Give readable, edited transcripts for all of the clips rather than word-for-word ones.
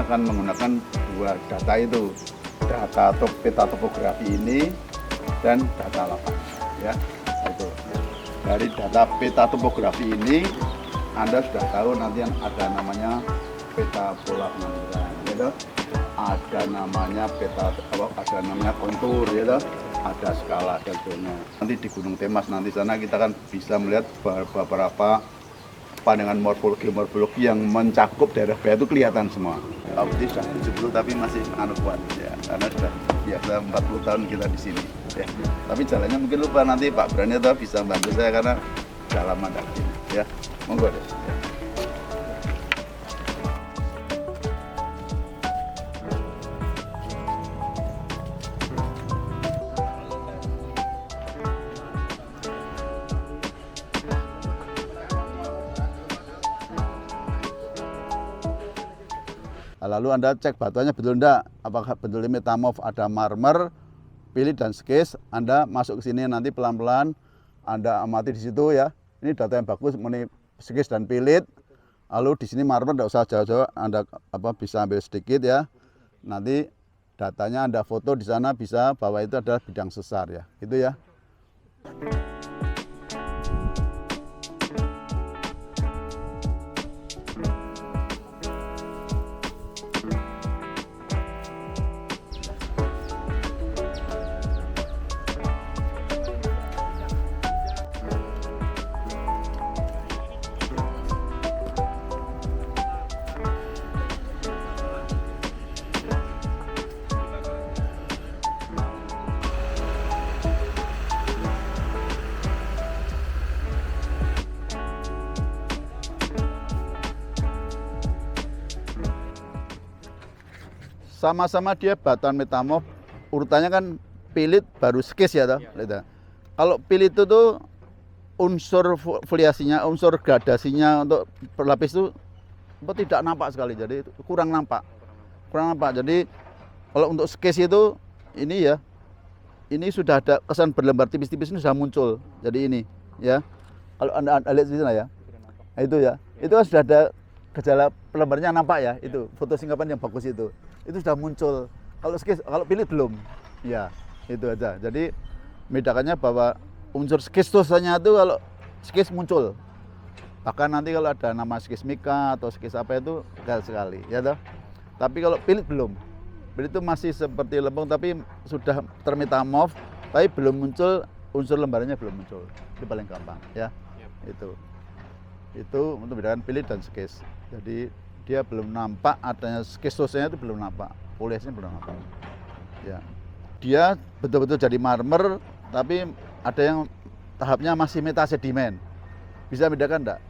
kita akan menggunakan dua data itu, peta topografi ini dan data lapangan. Ya, itu. Dari data peta topografi ini, Anda sudah tahu nanti yang ada namanya peta pola pengaturan, gitu. Ada namanya peta ada namanya kontur, gitu. Ada skala deltonya. Nanti di Gunung Temas nanti sana kita kan bisa melihat beberapa pandangan morfologi yang mencakup daerah Baya itu kelihatan semua. Ini sudah 70 tapi masih kuat ya, karena sudah biasa 40 tahun kita di sini. Ya. Tapi jalannya mungkin lupa, nanti Pak Brani atau bisa bantu saya karena dalam mandat ini. Ya, monggo deh. Ya. Lalu Anda cek batuannya betul enggak, apakah betul metamorf, ada marmer, pilit dan skis. Anda masuk ke sini nanti pelan-pelan Anda amati di situ ya. Ini data yang bagus mengenai skis dan pilit. Lalu di sini marmer enggak usah jauh-jauh, Anda bisa ambil sedikit ya. Nanti datanya Anda foto di sana bisa bahwa itu adalah bidang sesar ya. Itu ya. Sama-sama dia batuan metamorf, urutannya kan pilit baru skis ya toh. Ya. Kalau pilit itu tuh unsur foliasinya, unsur gradasinya untuk berlapis itu tidak nampak sekali, jadi kurang nampak. Jadi kalau untuk skis itu ini ya, ini sudah ada kesan berlembar tipis-tipis ini sudah muncul. Jadi ini ya, kalau anda lihat di sana ya, itu ya, itu kan sudah ada gejala pelembarnya nampak ya, itu foto singkapan yang bagus itu sudah muncul. Kalau skis, kalau pilit belum. Ya, itu aja. Jadi bedakannya bahwa unsur skistosanya itu kalau skis muncul. Bahkan nanti kalau ada nama skis mika atau skis apa itu gagal sekali, ya toh. Tapi kalau pilit belum. Pilit itu masih seperti lempung tapi sudah termetamorf, tapi belum muncul unsur lembarannya belum muncul. Itu paling gampang, ya. Itu untuk membedakan pilit dan skis. Jadi dia belum nampak adanya skistosnya itu belum nampak, foliasinya belum nampak. Ya. Dia betul-betul jadi marmer, tapi ada yang tahapnya masih metasedimen. Bisa bedakan enggak?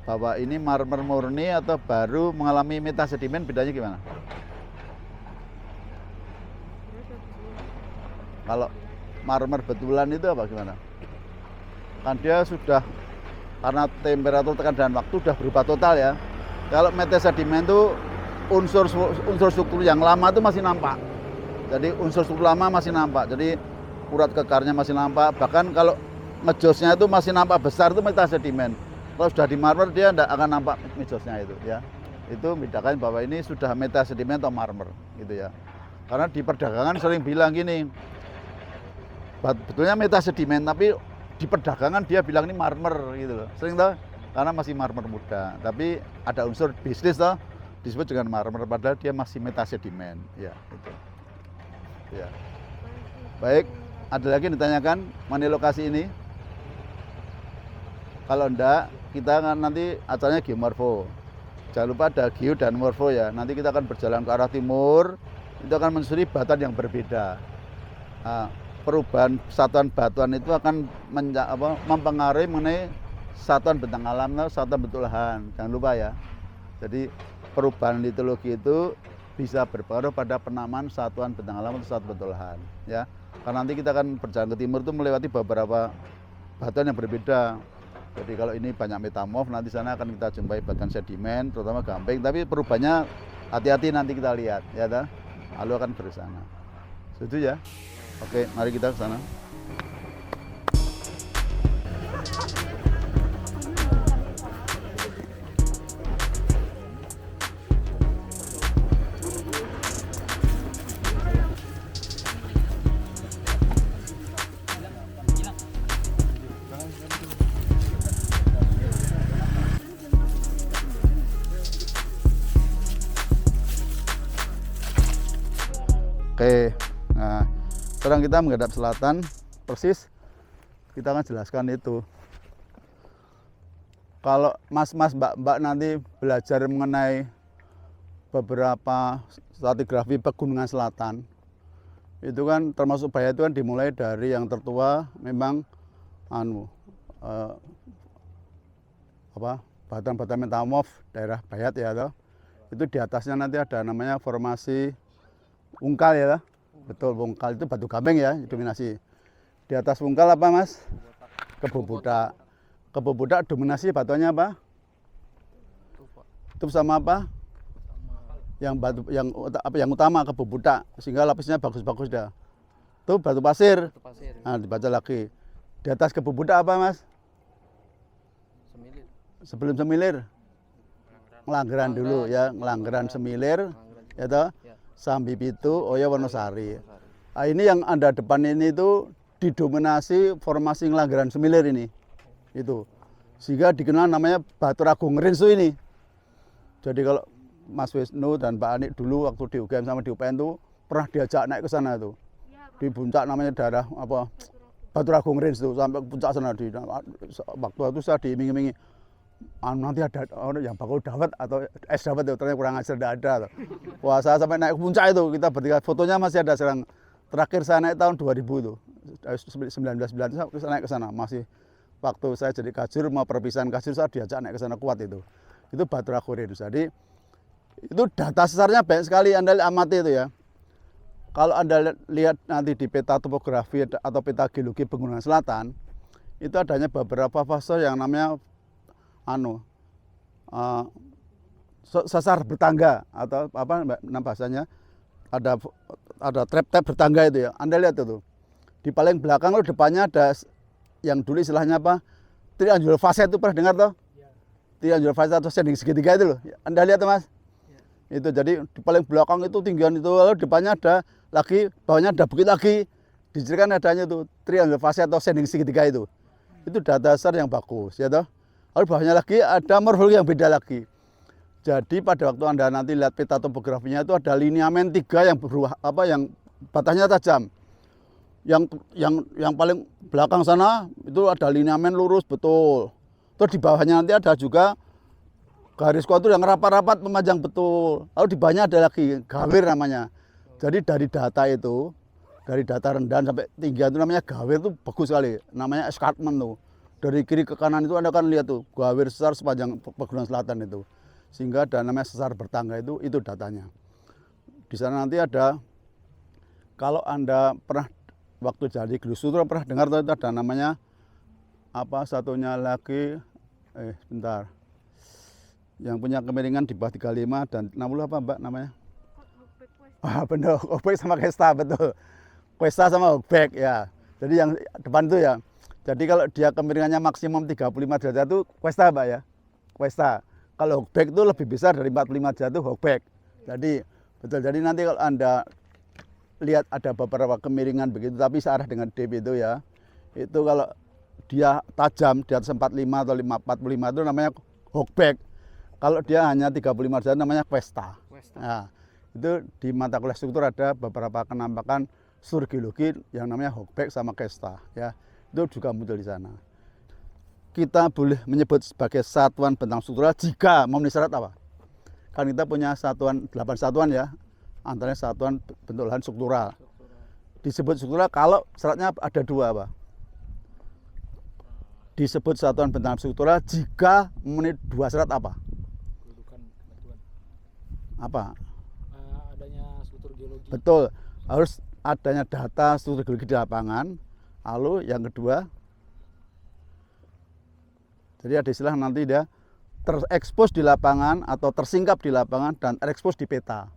Bahwa ini marmer murni atau baru mengalami metasedimen, bedanya gimana? Kalau marmer betulan itu apa gimana? Kan dia sudah karena temperatur tekanan waktu sudah berubah total ya. Kalau metasedimen itu unsur struktur yang lama itu masih nampak. Jadi unsur struktur lama masih nampak. Jadi urat kekarnya masih nampak. Bahkan kalau ngejosnya itu masih nampak besar itu metasedimen. Kalau sudah di marmer dia tidak akan nampak ngejosnya itu ya. Itu membedakan bahwa ini sudah metasedimen atau marmer gitu ya. Karena di perdagangan sering bilang gini, betulnya metasedimen tapi di perdagangan dia bilang ini marmer gitu loh. Sering tahu? Karena masih marmer muda, tapi ada unsur bisnis toh disebut dengan marmer padahal dia masih metasedimen ya itu. Ya. Baik, ada lagi yang ditanyakan mengenai lokasi ini? Kalau enggak, kita akan nanti acaranya geomorfo. Jangan lupa ada geo dan morfo ya. Nanti kita akan berjalan ke arah timur, itu akan menyusuri batuan yang berbeda. Nah, perubahan satuan batuan itu akan mempengaruhi mengenai satuan bentang alam atau satuan bentuk lahan. Jangan lupa ya. Jadi perubahan litologi itu bisa berpengaruh pada penamaan satuan bentang alam atau satuan bentuk lahan. Ya. Karena nanti kita akan berjalan ke timur itu melewati beberapa batuan yang berbeda. Jadi kalau ini banyak metamorf, nanti sana akan kita jumpai batuan sedimen, terutama gamping. Tapi perubahannya hati-hati nanti kita lihat, ya dah. Lalu akan ke sana. Setuju ya? Oke, mari kita ke sana. Oke. Nah, sekarang kita menghadap selatan persis. Kita akan jelaskan itu. Kalau mas-mas, mbak-mbak nanti belajar mengenai beberapa stratigrafi pegunungan selatan, itu kan termasuk Bayat itu kan dimulai dari yang tertua memang batuan-batuan metamorf daerah Bayat ya toh. Itu di atasnya nanti ada namanya formasi Wungkal ya toh. Betul, Wungkal itu batu gamping ya dominasi. Di atas Wungkal apa mas? Kebo Budak dominasi batuannya apa? Tup sama apa? Yang utama Kebo Budak, sehingga lapisnya bagus-bagus dah. Itu batu pasir. Nah, dibaca lagi. Di atas Kebo Budak apa mas? Semilir. Sebelum Semilir, Ngelanggeran dulu ya, Ngelanggeran Semilir, ya toh. Sambi Pitu, Oyo Wonosari. Nah, ini yang Anda depan ini itu didominasi formasi Ngelanggeran Semilir ini. Itu. Sehingga dikenal namanya Batu Agung Rinsu ini. Jadi kalau Mas Wisnu dan Pak Anik dulu waktu di UGM sama di UPN itu pernah diajak naik ke sana tuh. Di puncak namanya daerah apa? Batu Agung Rinsu sampai puncak sana di waktu itu saya diiming-imingi nanti ada yang bakal dawet atau es dawet itu ternyata kurang ajar tidak ada. Wah, saya sampai naik ke puncak itu kita bertiga fotonya masih ada sekarang. Terakhir saya naik tahun 2000 itu. 1990 saya naik ke sana masih waktu saya jadi kajur mau perpisahan kajur saya diajak naik ke sana kuat itu. Itu Batu Agung Rinsu. Jadi itu data sesarnya banyak sekali Anda amati itu ya. Kalau Anda lihat nanti di peta topografi atau peta geologi Pegunungan Selatan, itu adanya beberapa fase yang namanya sesar bertangga atau apa nama bahasanya, ada trap-trap bertangga itu ya. Anda lihat itu. Di paling belakang lo depannya ada yang dulu istilahnya apa? Triangular facet itu pernah dengar toh? Triangular facet atau shading segitiga itu loh. Anda lihat tuh Mas? Itu jadi di paling belakang itu tinggian itu, lalu depannya ada lagi, bawahnya ada bukit lagi. Dicirikan adanya itu triangular facet atau shading segitiga itu. Itu data dasar yang bagus ya toh. Lalu bawahnya lagi ada morfologi yang beda lagi. Jadi pada waktu Anda nanti lihat peta topografinya itu ada lineamen 3 yang berubah yang batasnya tajam. Yang paling belakang sana itu ada lineamen lurus betul. Terus di bawahnya nanti ada juga garis kontur yang rapat-rapat memanjang betul. Lalu di bawahnya ada lagi gawir namanya. Jadi dari data itu, dari data rendahan sampai tinggian itu namanya gawir itu bagus sekali. Namanya escarpment tuh. Dari kiri ke kanan itu Anda kan lihat tuh gawir sesar sepanjang Pegunungan Selatan itu. Sehingga ada namanya sesar bertangga itu datanya. Di sana nanti ada, kalau Anda pernah waktu jadi Glusutra pernah dengar tuh itu ada namanya apa satunya lagi sebentar. Yang punya kemiringan di bawah 35 dan 60 apa Mbak namanya? Benar, Hokbek sama Kesta betul. Kesta sama Hokbek ya. Jadi yang depan itu ya. Jadi kalau dia kemiringannya maksimum 35 derajat itu Kesta Mbak ya. Kesta. Kalau Hokbek itu lebih besar dari 45 derajat itu Hokbek. Jadi betul. Jadi nanti kalau Anda lihat ada beberapa kemiringan begitu tapi searah dengan DP itu ya. Itu kalau dia tajam di atas 45 atau 45 itu namanya Hokbek. Kalau dia hanya 35 derajat namanya Questa. Nah, itu di mata kuliah struktur ada beberapa penampakan struktur geologi yang namanya Hokbek sama Questa ya. Itu juga muncul di sana. Kita boleh menyebut sebagai satuan bentang struktural jika memenuhi syarat apa? Kan kita punya 8 satuan ya. Antaranya satuan bentuk lahan struktural. Disebut struktural kalau syaratnya ada 2 apa? Disebut satuan bentang struktural jika memenuhi 2 syarat apa? Apa? Adanya struktur geologi. Betul, harus adanya data struktur geologi di lapangan. Lalu yang kedua, jadi ada istilah nanti dia terekspos di lapangan atau tersingkap di lapangan dan terekspos di peta.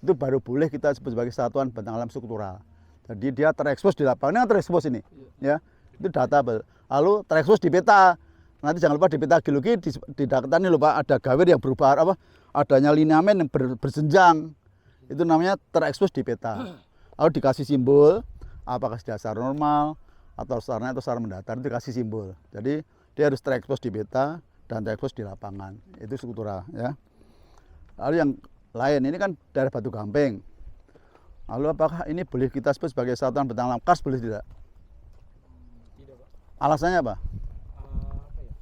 Itu baru boleh kita sebut sebagai satuan bentang alam struktural. Jadi dia terekspos di lapangan, ini terekspos ini, ya itu data. Lalu terekspos di peta. Nanti jangan lupa di peta geologi di data ini lupa ada gawir yang berubah apa? Adanya lineamen yang berjenjang. Itu namanya terekspos di peta. Lalu dikasih simbol apakah dasar normal atau sesarnya atau sesar mendatar itu dikasih simbol. Jadi dia harus terekspos di peta dan terekspos di lapangan. Itu struktural ya. Lalu yang lain ini kan daerah batu gamping. Lalu apakah ini boleh kita sebut sebagai satuan bentang alam kars, boleh tidak? Tidak, Pak. Alasannya apa? Apa ya?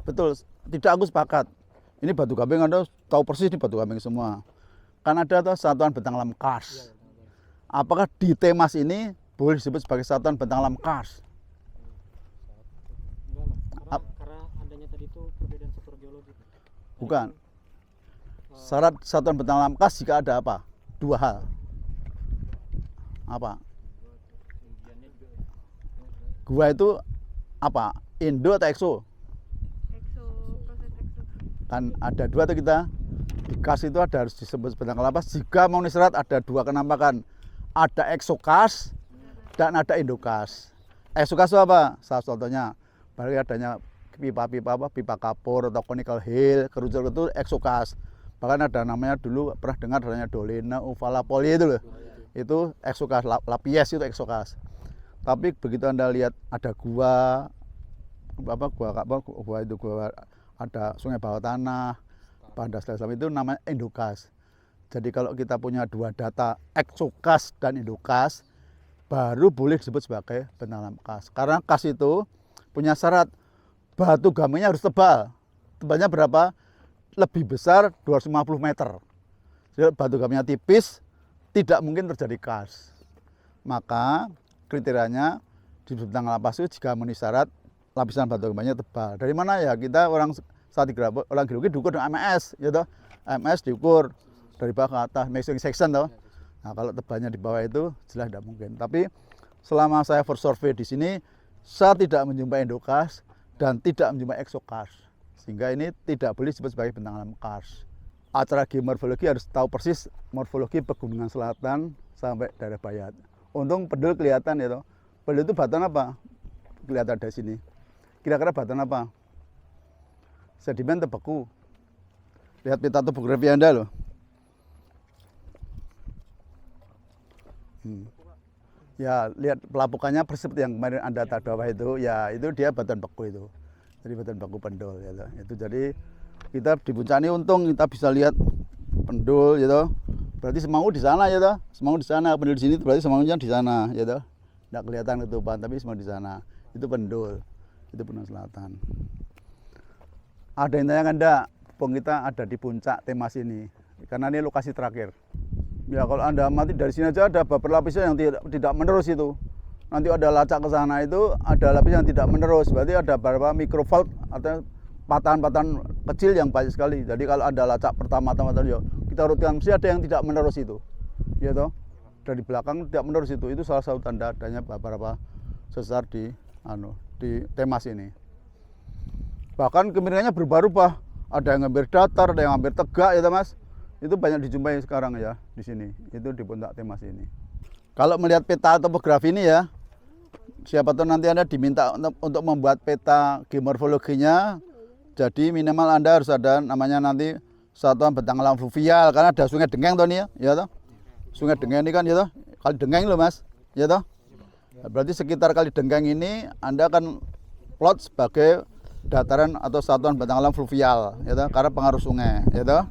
Betul, tidak, aku sepakat. Ini batu gamping, Anda tahu persis ini batu gamping semua. Kan ada tuh satuan bentang alam Iya, kars. benar. Apakah di Temas ini boleh disebut sebagai satuan bentang alam kars? Enggak lah. Karena adanya tadi itu perbedaan struktur geologi. Bukan. Syarat satuan bentang alam kars jika ada apa? Dua hal. Apa? Gua itu apa? Indo atau ekso? Proses ekso. Kan ada dua tuh kita. Di kars itu ada harus disebut bentang alam kars. Jika memenuhi syarat ada dua kenampakan. Ada eksokars dan ada indokars. Eksokars itu apa? Salah contohnya, baru adanya pipa-pipa apa? Pipa kapur atau conical hill, kerucut itu eksokars. Bahkan ada namanya dulu pernah dengar adanya dolina, uvala, poli itu loh. Itu eksokars, lapies itu eksokars. Tapi begitu Anda lihat ada gua ada sungai bawah tanah, pada Islam itu namanya endokars. Jadi kalau kita punya dua data eksokars dan indokars, baru boleh disebut sebagai bentang alam kars. Karena kars itu punya syarat batu gampingnya harus tebal. Tebalnya berapa? Lebih besar 250 meter. Jadi batu gampingnya tipis, tidak mungkin terjadi kars. Maka kriterianya di bentang alam kars itu jika memenuhi syarat lapisan batu gampingnya tebal. Dari mana ya? Kita orang geologi diukur dengan MS, gitu. MS diukur dari bawah ke atas, measuring section toh. Nah, kalau tebalnya di bawah itu jelas tidak mungkin. Tapi selama saya first survey di sini, saya tidak menjumpai endokars dan tidak menjumpai eksokars. Sehingga ini tidak boleh disebut sebagai bentang alam kars. Acara geomorfologi harus tahu persis morfologi pegunungan selatan sampai daerah Bayat. Untung Pendul kelihatan ya toh. Pendul itu batuan apa? Kelihatan dari sini. Kira-kira batuan apa? Sedimen atau beku? Lihat peta topografi Anda loh. Ya, lihat pelapukannya persis seperti yang kemarin Anda tak bawah itu, ya itu dia batuan beku itu. Jadi batuan beku Pendul ya. Itu jadi kita di puncak ini untung kita bisa lihat Pendul gitu. Berarti Semanggu di sana ya toh. Semanggu di sana, Pendul di sini berarti Semanggunya di sana ya toh. Enggak kelihatan ketupan tapi Semanggu di sana. Itu Pendul. Itu Pendul Selatan. Ada yang tanya enggak? Pung kita ada di puncak Temas ini. Karena ini lokasi terakhir. Ya kalau Anda amati dari sini aja ada beberapa lapisan yang tidak menerus itu. Nanti ada lacak ke sana itu ada lapisan yang tidak menerus. Berarti ada beberapa microfault atau patahan-patahan kecil yang banyak sekali. Jadi kalau ada lacak pertama-tama ya kita urutkan mesti ada yang tidak menerus itu. Ya toh? Dari belakang tidak menerus itu. Itu salah satu tanda adanya beberapa sesar di Temas ini. Bahkan kemiringannya berubah-ubah. Ada yang hampir datar, ada yang hampir tegak ya Mas. Itu banyak dijumpai sekarang ya di sini. Itu di puncak Temas ini. Kalau melihat peta topografi ini ya, siapa tahu nanti Anda diminta untuk membuat peta geomorfologinya. Jadi minimal Anda harus ada namanya nanti satuan bentang alam fluvial karena ada Sungai Dengeng toh nih ya toh. Sungai Dengeng ini kan ya toh, Kali Dengeng loh Mas, ya toh. Berarti sekitar Kali Dengeng ini Anda akan plot sebagai dataran atau satuan bentang alam fluvial ya toh, karena pengaruh sungai ya toh.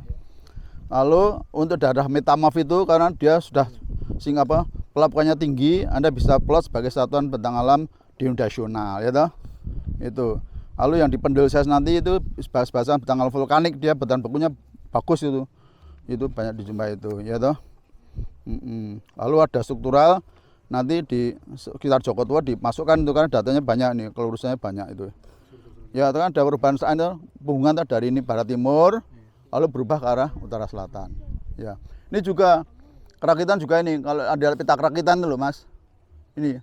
Lalu untuk daerah metamorf itu karena dia sudah pelapukannya tinggi, Anda bisa plot sebagai satuan bentang alam dinodasional ya toh. Itu. Lalu yang di Pendul saya nanti itu bahasa bentang alam vulkanik, dia batuan bekunya bagus itu. Itu banyak dijumpai itu ya toh. Lalu ada struktural nanti di sekitar Joko Tua dimasukkan itu karena datanya banyak nih, kelurusannya banyak itu. Ya, itu kan ada perubahan hubungan dari ini barat timur lalu berubah ke arah utara selatan. Ya. Ini juga kerakitan juga ini. Kalau ada peta kerakitan itu loh, Mas. Ini.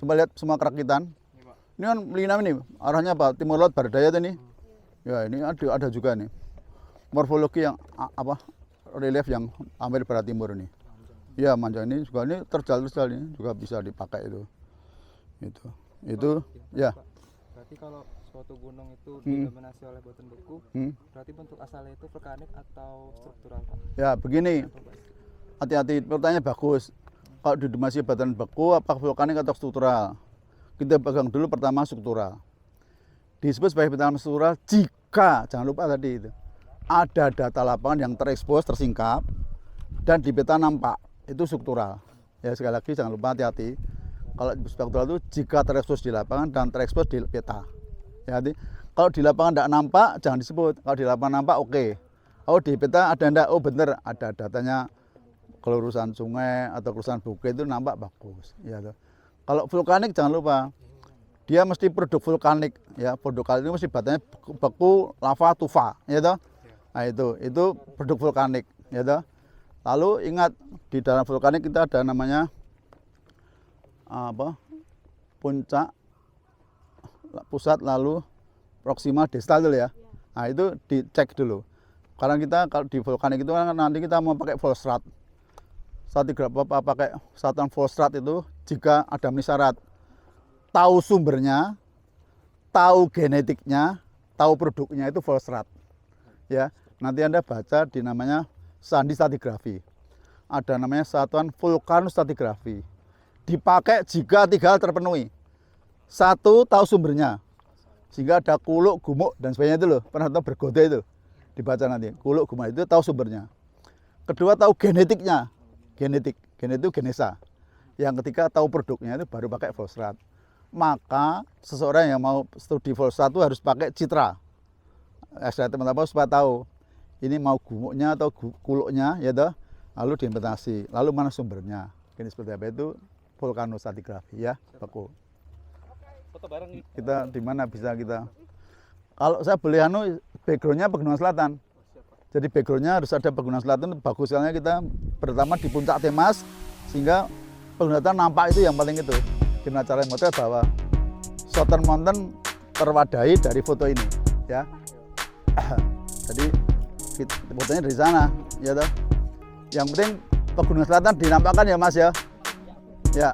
Coba lihat semua kerakitan. Ini kan Melinam ini arahnya apa? Timur laut barat daya ini. Ya, ini ada juga nih. Morfologi yang relief yang hampir barat timur ini. Ya, Manjang ini juga ini terjal ini juga bisa dipakai itu. Itu ya. Berarti kalau suatu gunung itu didominasi oleh batuan beku, berarti bentuk asalnya itu vulkanik atau struktural, Pak? Ya, begini. Hati-hati, pertanyaan bagus. Kalau didominasi batuan beku, apakah vulkanik atau struktural? Kita pegang dulu pertama struktural. Disebut sebagai bentang alam struktural jika, jangan lupa tadi itu, ada data lapangan yang terekspos, tersingkap, dan di peta nampak. itu struktural. Ya sekali lagi jangan lupa hati-hati. Kalau struktural itu jika terekspos di lapangan dan terekspos di peta. Ya, kalau di lapangan tidak nampak jangan disebut. Kalau di lapangan nampak oke. Oh di peta ada enggak? Oh bener ada datanya kelurusan sungai atau kelurusan bukit itu nampak bagus. Ya, kalau vulkanik jangan lupa dia mesti produk vulkanik ya, produk kali ini mesti batanya beku lava tufa ya toh. Nah itu produk vulkanik ya toh. Lalu ingat di dalam vulkanik kita ada namanya puncak, pusat, lalu proksima, distal dulu ya. Nah itu dicek dulu. Karena kita kalau di vulkanik itu kan nanti kita mau pakai Volstrat. Stratigrafi pakai satuan Volstrat itu jika ada memenuhi syarat tahu sumbernya, tahu genetiknya, tahu produknya itu Volstrat. Ya, nanti Anda baca di namanya sandi stratigrafi. Ada namanya satuan vulkanostratigrafi. Dipakai jika 3 hal terpenuhi. 1, tahu sumbernya. Sehingga ada kuluk, gumuk dan sebagainya itu loh. Pernah tahu bergoda itu. Dibaca nanti. Kuluk, gumuk itu tahu sumbernya. Kedua, tahu genetiknya. Genetik itu genesa. Yang ketiga, tahu produknya itu baru pakai Volstrat. Maka seseorang yang mau studi Volstrat itu harus pakai citra. Teman-teman supaya tahu ini mau gumuknya atau kuluknya ya toh. Lalu diinventasi. Lalu mana sumbernya? Ini seperti apa itu vulkanostratigrafi ya, beku. Foto bareng nih. Kita di mana bisa kita? Kalau saya boleh backgroundnya Pegunungan Selatan. Jadi backgroundnya harus ada Pegunungan Selatan. Bagus sekali kita pertama di puncak Temas sehingga Pegunungan Selatan nampak itu yang paling itu. Gimana cara motel bahwa Southern Mountain terwadahi dari foto ini ya. Jadi fotonya dari sana ya toh. Yang penting Pegunungan Selatan dinampakkan ya Mas ya. Ya.